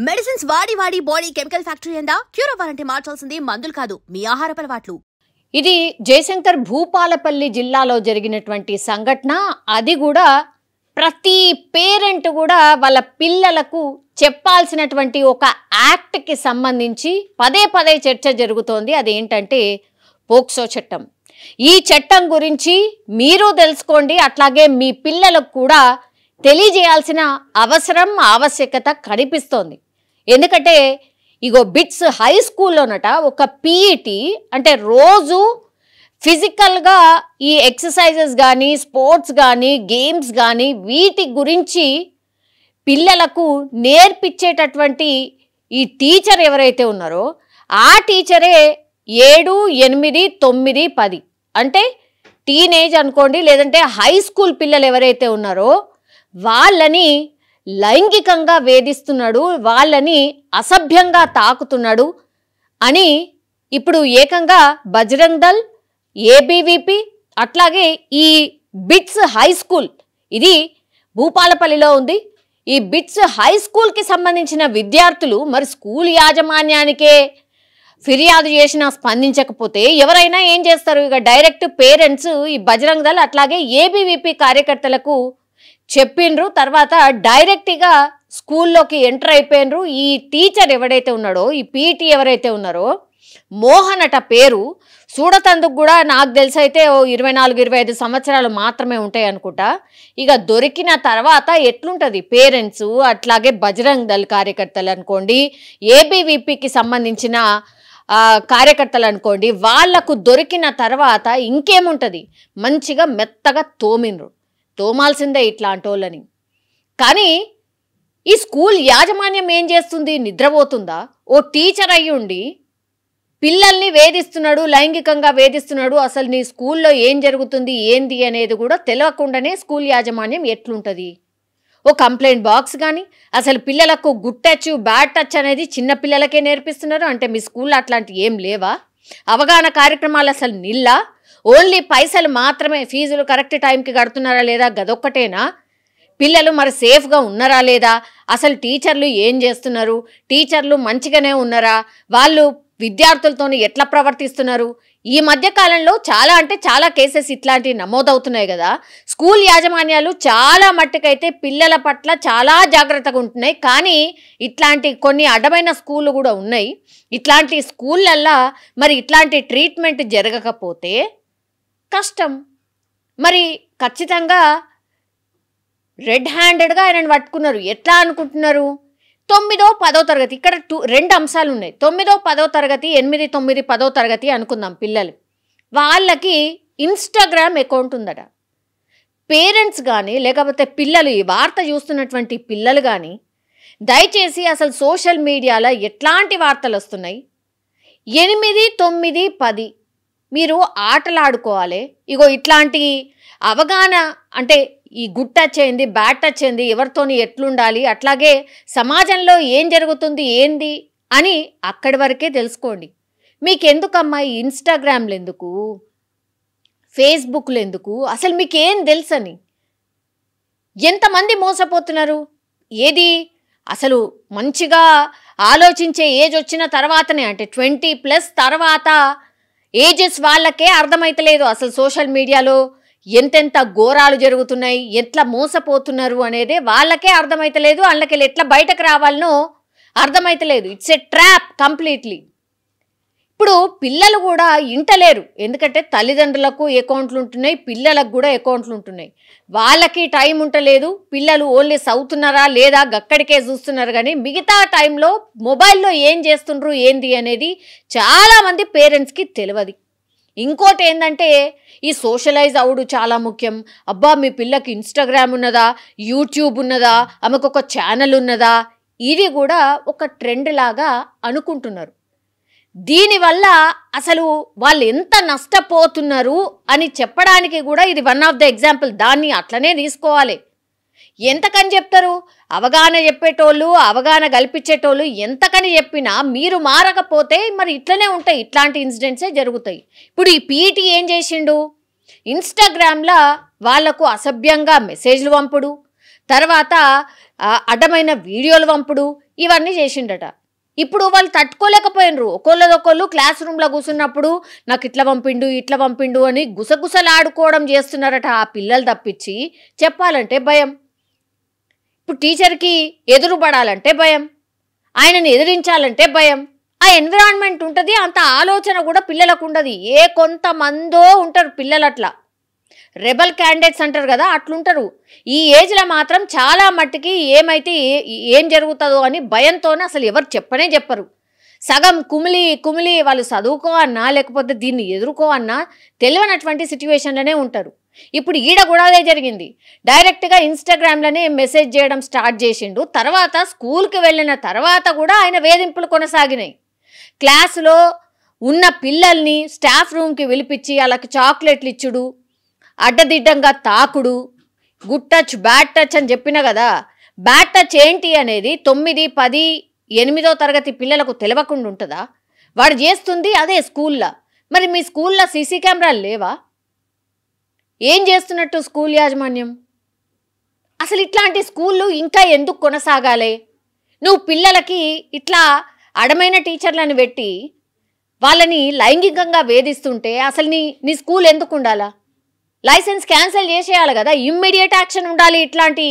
Medicines వాడి వాడి body chemical factory అయిందా? క్యూర్ అవ్వాలంటే మార్చాల్సింది మందులు కాదు, మీ ఆహారపు అలవాట్లు. ఇది జయశంకర్ భూపాలపల్లి జిల్లాలో జరిగినటువంటి సంఘటన. అది కూడా ప్రతి పేరెంట్ కూడా వాళ్ళ పిల్లలకు చెప్పాల్సినటువంటి ఒక యాక్ట్కి సంబంధించి పదే పదే చర్చ జరుగుతోంది. అదేంటంటే పోక్సో చట్టం. ఈ చట్టం గురించి మీరు తెలుసుకోండి, అట్లాగే మీ పిల్లలకు కూడా తెలియజేయాల్సిన అవసరం ఆవశ్యకత కనిపిస్తోంది. ఎందుకంటే ఇగో బిట్స్ హై స్కూల్లోనట ఒక పీఈటీ అంటే రోజు ఫిజికల్గా ఈ ఎక్సర్సైజెస్ కానీ స్పోర్ట్స్ కానీ గేమ్స్ కానీ వీటి గురించి పిల్లలకు నేర్పించేటటువంటి ఈ టీచర్ ఎవరైతే ఉన్నారో ఆ టీచరే 7, 8, 9, 10 అంటే టీనేజ్ అనుకోండి, లేదంటే హై స్కూల్ పిల్లలు ఎవరైతే ఉన్నారో వాళ్ళని లైంగికంగా వేధిస్తున్నాడు, వాళ్ళని అసభ్యంగా తాకుతున్నాడు అని ఇప్పుడు ఏకంగా బజరంగ్ దళ్, ఏబీవీపీ అట్లాగే ఈ బిట్స్ హై స్కూల్, ఇది భూపాలపల్లిలో ఉంది. ఈ బిట్స్ హై స్కూల్కి సంబంధించిన విద్యార్థులు మరి స్కూల్ యాజమాన్యానికే ఫిర్యాదు చేసినా స్పందించకపోతే ఎవరైనా ఏం చేస్తారు? ఇక డైరెక్ట్ పేరెంట్స్ ఈ బజరంగ్ దళ్ అట్లాగే ఏబీవీపీ కార్యకర్తలకు చెప్పిండ్రు. తర్వాత డైరెక్ట్గా స్కూల్లోకి ఎంటర్ అయిపోయినరు. ఈ టీచర్ ఎవడైతే ఉన్నాడో, ఈ పీటీ ఎవరైతే ఉన్నారో మోహన్ అట పేరు, చూడతందుకు కూడా నాకు తెలిసి అయితే 24-25 సంవత్సరాలు మాత్రమే ఉంటాయి అనుకుంటా. ఇక దొరికిన తర్వాత ఎట్లుంటుంది పేరెంట్స్ అట్లాగే బజరంగ్ దళ్ కార్యకర్తలు అనుకోండి, ఏబీవీపీకి సంబంధించిన కార్యకర్తలు అనుకోండి, వాళ్లకు దొరికిన తర్వాత ఇంకేముంటుంది, మంచిగా మెత్తగా తోమిండ్రు. తోమాల్సిందే ఇట్లాంటి వాళ్ళని. కానీ ఈ స్కూల్ యాజమాన్యం ఏం చేస్తుంది? నిద్రపోతుందా? ఓ టీచర్ అయ్యుండి పిల్లల్ని వేధిస్తున్నాడు, లైంగికంగా వేధిస్తున్నాడు, అసలు నీ స్కూల్లో ఏం జరుగుతుంది ఏంది అనేది కూడా తెలియకుండానే స్కూల్ యాజమాన్యం ఎట్లుంటుంది? ఓ కంప్లైంట్ బాక్స్ కానీ, అసలు పిల్లలకు గుడ్ టచ్ బ్యాడ్ టచ్ అనేది చిన్న పిల్లలకే నేర్పిస్తున్నారు. అంటే మీ స్కూల్లో అట్లాంటివి ఏం లేవా? అవగాహన కార్యక్రమాలు అసలు నిల్లా? ఓన్లీ పైసలు మాత్రమే, ఫీజులు కరెక్ట్ టైంకి కడుతున్నారా లేదా గదొక్కటేనా? పిల్లలు మరి సేఫ్గా ఉన్నారా లేదా? అసలు టీచర్లు ఏం చేస్తున్నారు? టీచర్లు మంచిగానే ఉన్నారా? వాళ్ళు విద్యార్థులతో ఎట్లా ప్రవర్తిస్తున్నారు? ఈ మధ్య కాలంలో చాలా అంటే చాలా కేసెస్ ఇట్లాంటివి నమోదవుతున్నాయి కదా. స్కూల్ యాజమాన్యాలు చాలా మట్టుకైతే పిల్లల పట్ల చాలా జాగ్రత్తగా ఉంటున్నాయి. కానీ ఇట్లాంటి కొన్ని అడ్డమైన స్కూళ్ళు కూడా ఉన్నాయి. ఇట్లాంటి స్కూళ్ళల్లో మరి ఇట్లాంటి ట్రీట్మెంట్ జరగకపోతే కష్టం. మరి ఖచ్చితంగా రెడ్ హ్యాండెడ్గా ఆయనను పట్టుకున్నారు. ఎట్లా అనుకుంటున్నారు? 9వ 10వ తరగతి, ఇక్కడ 2 అంశాలు ఉన్నాయి. 9వ 10వ తరగతి, 8, 9, 10వ తరగతి అనుకుందాం పిల్లలు. వాళ్ళకి ఇన్స్టాగ్రామ్ అకౌంట్ ఉందట. పేరెంట్స్ కానీ లేకపోతే పిల్లలు, ఈ వార్త చూస్తున్నటువంటి పిల్లలు కానీ దయచేసి అసలు సోషల్ మీడియాలో ఎట్లాంటి వార్తలు వస్తున్నాయి? 8, 9, 10 మీరు ఆటలు ఆడుకోవాలి. ఇగో ఇట్లాంటి అవగాహన అంటే ఈ గుడ్ టచ్ అయింది, బ్యాడ్ టచ్ అయింది, ఎవరితోని ఎట్లుండాలి, అట్లాగే సమాజంలో ఏం జరుగుతుంది ఏంది అని అక్కడి వరకే తెలుసుకోండి. మీకెందుకమ్మా ఈ ఇన్స్టాగ్రామ్లు ఎందుకు, ఫేస్బుక్లు ఎందుకు? అసలు మీకేం తెలుసని? ఎంతమంది మోసపోతున్నారు? ఏది అసలు మంచిగా ఆలోచించే ఏజ్ వచ్చిన తర్వాతనే, అంటే 20+ తర్వాత ఏజెస్ వాళ్ళకే అర్థమైతలేదు అసలు సోషల్ మీడియాలో ఎంతెంత ఘోరాలు జరుగుతున్నాయి, ఎట్లా మోసపోతున్నారు అనేదే వాళ్ళకే అర్థమైతలేదు. వాళ్ళకి ఎట్లా బయటకు రావాలనో అర్థమైతలేదు. It's a trap completely. ఇప్పుడు పిల్లలు కూడా ఇంటలేరు. ఎందుకంటే తల్లిదండ్రులకు అకౌంట్లు ఉంటున్నాయి, పిల్లలకు కూడా అకౌంట్లు ఉంటున్నాయి. వాళ్ళకి టైం ఉంటలేదు. పిల్లలు ఓన్లీ చదువుతున్నారా లేదా గక్కడికే చూస్తున్నారు. కానీ మిగతా టైంలో మొబైల్లో ఏం చేస్తుండ్రు ఏంది అనేది చాలామంది పేరెంట్స్కి తెలియదు. ఇంకోటి ఏంటంటే ఈ సోషలైజ్ అవుడు చాలా ముఖ్యం. అబ్బా మీ పిల్లకి ఇన్స్టాగ్రామ్ ఉన్నదా, యూట్యూబ్ ఉన్నదా, ఆమెకు ఒక ఛానల్ ఉన్నదా, ఇది కూడా ఒక ట్రెండ్ లాగా అనుకుంటున్నారు. దీనివల్ల అసలు వాళ్ళు ఎంత నష్టపోతున్నారు అని చెప్పడానికి కూడా ఇది వన్ ఆఫ్ ద ఎగ్జాంపుల్. దాన్ని అట్లనే తీసుకోవాలి. ఎంతకని చెప్తారు? అవగాహన చెప్పేటోళ్ళు, అవగాహన కల్పించేటోళ్ళు ఎంతకని చెప్పినా మీరు మారకపోతే మరి ఇట్లనే ఉంటాయి, ఇట్లాంటి ఇన్సిడెంట్సే జరుగుతాయి. ఇప్పుడు ఈ పీఈటీ ఏం చేసిండు? ఇన్స్టాగ్రామ్లో వాళ్లకు అసభ్యంగా మెసేజ్లు పంపుడు, తర్వాత అడ్డమైన వీడియోలు పంపుడు, ఇవన్నీ చేసిండట. ఇప్పుడు వాళ్ళు తట్టుకోలేకపోయినరు. ఒకళ్ళదొకళ్ళు క్లాస్ రూమ్లో కూర్చున్నప్పుడు నాకు ఇట్లా పంపిండు అని గుసగుసలాడుకోవడం చేస్తున్నారట ఆ పిల్లలు తప్పించి. చెప్పాలంటే భయం. ఇప్పుడు టీచర్కి ఎదురుపడాలంటే భయం, ఆయనని ఎదిరించాలంటే భయం. ఆ ఎన్విరాన్మెంట్ ఉంటుంది, అంత ఆలోచన కూడా పిల్లలకు ఉండదు. కొంతమందో ఉంటారు పిల్లలు అట్లా రెబల్ క్యాండిడేట్స్ అంటారు కదా, అట్లుంటారు. ఈ ఏజ్లో మాత్రం చాలా మట్టుకి ఏం జరుగుతుందో అని భయంతోనే అసలు ఎవరు చెప్పరు. సగం కుమిలి వాళ్ళు చదువుకో అన్నా లేకపోతే దీన్ని ఎదుర్కో అన్నా తెలియనటువంటి సిచ్యువేషన్లోనే ఉంటారు. ఇప్పుడు ఈడ కూడా అదే జరిగింది. డైరెక్ట్గా ఇన్స్టాగ్రామ్లోనే మెసేజ్ చేయడం స్టార్ట్ చేసిండు. తర్వాత స్కూల్కి వెళ్ళిన తర్వాత కూడా ఆయన వేధింపులు కొనసాగినాయి. క్లాసులో ఉన్న పిల్లల్ని స్టాఫ్ రూమ్కి పిలిపించి వాళ్ళకి చాక్లెట్లు ఇచ్చుడు, అడ్డదిడ్డంగా తాకుడు, గుడ్ టచ్ బ్యాడ్ టచ్ అని చెప్పిన కదా. బ్యాడ్ టచ్ ఏంటి అనేది 9, 10, 8వ తరగతి పిల్లలకు తెలియకుండా ఉంటుందా? వాడు చేస్తుంది అదే స్కూల్లో. మరి మీ స్కూల్లో సీసీ కెమెరాలు లేవా? ఏం చేస్తున్నట్టు స్కూల్ యాజమాన్యం? అసలు ఇట్లాంటి స్కూళ్ళు ఇంకా ఎందుకు కొనసాగాలి? నువ్వు పిల్లలకి ఇట్లా అడమైన టీచర్లను పెట్టి వాళ్ళని లైంగికంగా వేధిస్తుంటే అసలు నీ స్కూల్ ఎందుకు ఉండాలా? లైసెన్స్ క్యాన్సిల్ చేసేయాలి కదా, ఇమ్మీడియట్ యాక్షన్ ఉండాలి. ఇట్లాంటి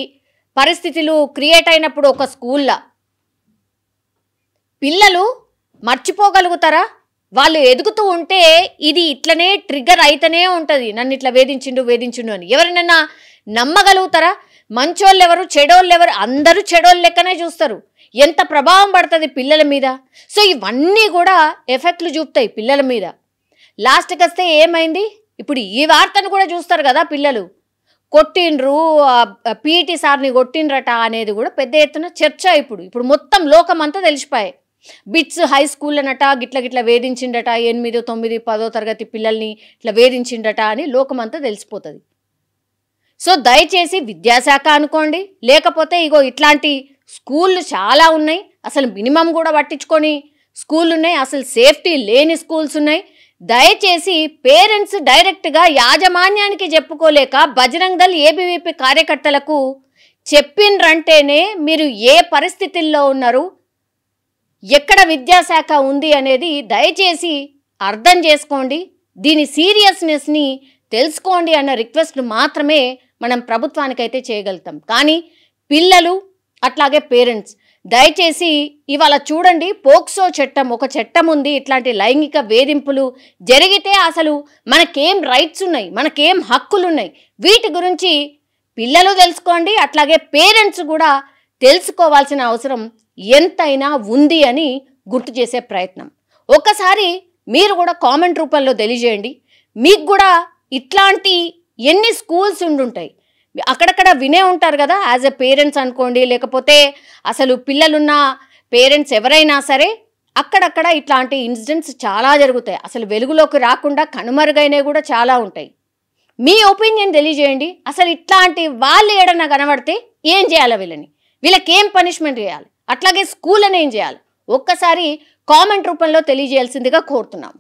పరిస్థితులు క్రియేట్ అయినప్పుడు ఒక స్కూల్లో పిల్లలు మర్చిపోగలుగుతారా? వాళ్ళు ఎదుగుతూ ఉంటే ఇది ఇట్లనే ట్రిగ్గర్ అయితేనే ఉంటుంది, నన్ను ఇట్లా వేధించిండు అని. ఎవరినన్నా నమ్మగలుగుతారా? మంచోళ్ళు ఎవరు చెడోళ్ళు ఎవరు? అందరూ చెడోళ్ళు లెక్కనే చూస్తారు. ఎంత ప్రభావం పడుతుంది పిల్లల మీద. సో ఇవన్నీ కూడా ఎఫెక్ట్లు చూపుతాయి పిల్లల మీద. లాస్ట్కి వస్తే ఏమైంది? ఇప్పుడు ఈ వార్తను కూడా చూస్తారు కదా పిల్లలు. కొట్టిండ్రు, పీటీ సార్ని కొట్టిండ్రట అనేది కూడా పెద్ద ఎత్తున చర్చ. ఇప్పుడు మొత్తం లోకం అంతా తెలిసిపోయాయి. బిట్స్ హై స్కూల్ అనట గిట్ల వేధించిండట, 8, 9, 10వ తరగతి పిల్లల్ని ఇట్లా వేధించిండట అని లోకమంతా తెలిసిపోతుంది. సో దయచేసి విద్యాశాఖ అనుకోండి, లేకపోతే ఇగో ఇట్లాంటి స్కూళ్ళు చాలా ఉన్నాయి, అసలు మినిమం కూడా పట్టించుకొని స్కూళ్ళు ఉన్నాయి, అసలు సేఫ్టీ లేని స్కూల్స్ ఉన్నాయి. దయచేసి పేరెంట్స్ డైరెక్ట్గా యాజమాన్యానికి చెప్పుకోలేక బజరంగ్ దళ్ ఏబీవీపీ కార్యకర్తలకు చెప్పిండ్రంటేనే మీరు ఏ పరిస్థితుల్లో ఉన్నారు, ఎక్కడ విద్యాశాఖ ఉంది అనేది దయచేసి అర్థం చేసుకోండి. దీని సీరియస్నెస్ని తెలుసుకోండి అన్న రిక్వెస్ట్ మాత్రమే మనం ప్రభుత్వానికైతే చేయగలుగుతాం. కానీ పిల్లలు అట్లాగే పేరెంట్స్ దయచేసి ఇవాళ చూడండి, పోక్సో చట్టం ఒక చట్టం ఉంది. ఇట్లాంటి లైంగిక వేధింపులు జరిగితే అసలు మనకేం రైట్స్ ఉన్నాయి, మనకేం హక్కులు ఉన్నాయి, వీటి గురించి పిల్లలు తెలుసుకోండి. అట్లాగే పేరెంట్స్ కూడా తెలుసుకోవాల్సిన అవసరం ఎంతైనా ఉంది అని గుర్తు చేసే ప్రయత్నం. ఒక్కసారి మీరు కూడా కామెంట్ రూపంలో తెలియజేయండి. మీకు కూడా ఇట్లాంటి ఎన్ని స్కూల్స్ ఉండుంటాయి, అక్కడక్కడ వినే ఉంటారు కదా. యాజ్ ఎ పేరెంట్స్ అనుకోండి, లేకపోతే అసలు పిల్లలున్న పేరెంట్స్ ఎవరైనా సరే అక్కడక్కడ ఇట్లాంటి ఇన్సిడెంట్స్ చాలా జరుగుతాయి. అసలు వెలుగులోకి రాకుండా కనుమరుగైనవి కూడా చాలా ఉంటాయి. మీ ఒపీనియన్ తెలియజేయండి. అసలు ఇట్లాంటి వాళ్ళు ఏడన్నా కనబడితే ఏం చేయాలి, వీళ్ళకి ఏం పనిష్మెంట్ చేయాలి, అట్లాగే స్కూల్ అని ఏం చేయాలి, ఒక్కసారి కామెంట్ రూపంలో తెలియజేయాల్సిందిగా కోరుతున్నాం.